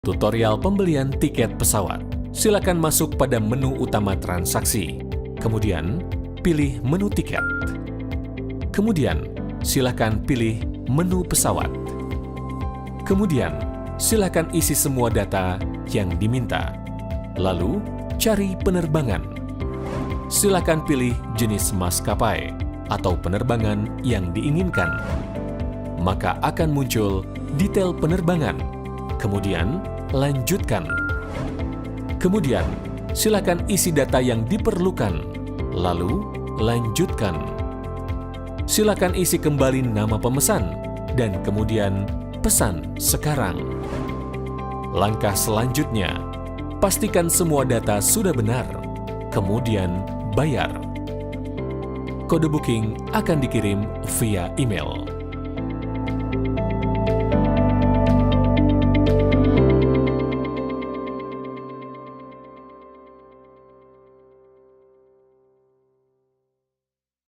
Tutorial pembelian tiket pesawat. Silakan masuk pada menu utama transaksi. Kemudian, pilih menu tiket. Kemudian, silakan pilih menu pesawat. Kemudian, silakan isi semua data yang diminta. Lalu, cari penerbangan. Silakan pilih jenis maskapai atau penerbangan yang diinginkan. Maka akan muncul detail penerbangan. Kemudian, lanjutkan. Kemudian, silakan isi data yang diperlukan. Lalu, lanjutkan. Silakan isi kembali nama pemesan dan kemudian pesan sekarang. Langkah selanjutnya, pastikan semua data sudah benar. Kemudian, bayar. Kode booking akan dikirim via email.